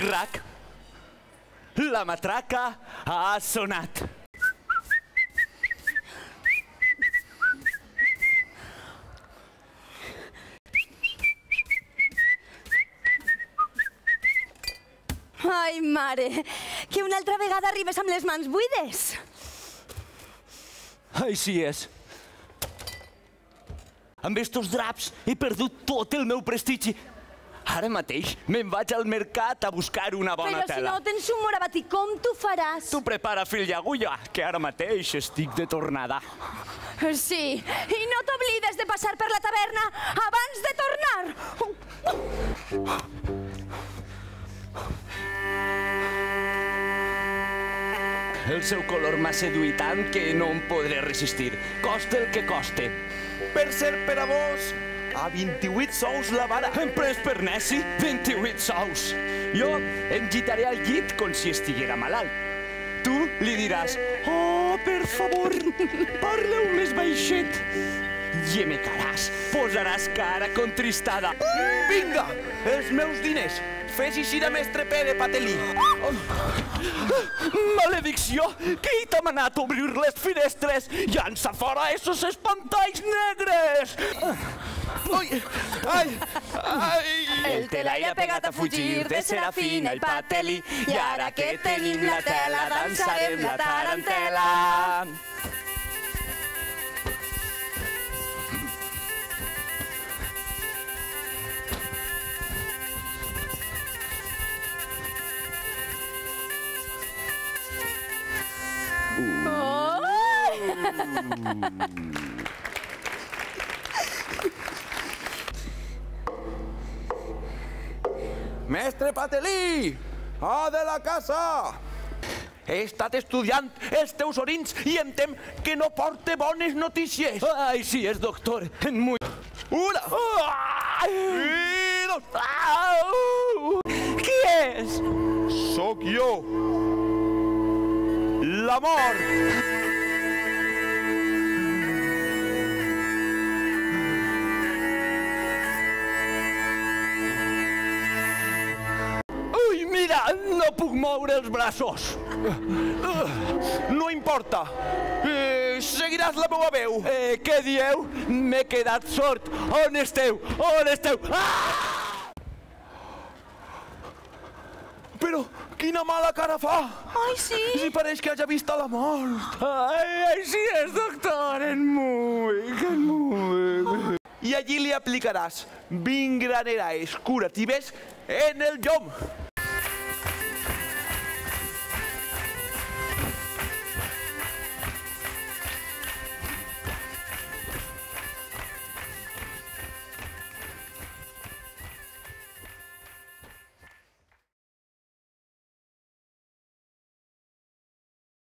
Cric-crac. La matraca ha sonat. Ai, mare, que una altra vegada arribes amb les mans buides. Així és. Amb estos draps he perdut tot el meu prestigi. Ara mateix me'n vaig al mercat a buscar una bona tela. Però si no tens un morabat, i com t'ho faràs? Tu prepara fil d'agulla, que ara mateix estic de tornada. Sí, i no t'oblides de passar per la taverna abans de tornar. El seu color m'ha seduït tant que no em podré resistir. Coste el que coste. Per ser per a vos, a 28 sous la vara. Hem pres per neci 28 sous. Jo em gitaré al llit com si estiguera malalt. Tu li diràs, oh, per favor, parleu més baixet. Gemecaràs, posaràs cara contristada. Vinga, els meus diners. Fes així de mestre Pere, Patelí. Maledicció! Qui t'ha manat a obrir les finestres? Llança fora esos espantalls negres! Ai, ai, ai. El telai ha pegat a fugir de Serafina i Patelí, i ara que tenim la tela dansarem la tarantela. Mestre Patelí, a de la casa. He estat estudiant els teus orins i em tem que no porte bones notícies. Ai, sí, és doctor. Una! I dos! Qui és? Sóc jo. La mort. Ui, mira, no puc moure els braços. No importa. Seguiràs la meva veu. Què dieu? M'he quedat sord. On esteu? On esteu? Però quina mala cara fa. Ai, sí? Si pareix que hagi vist a la mort. Ai, així és, doctor. En Muig. I allí li aplicaràs 20 graneraes curatives en el llom.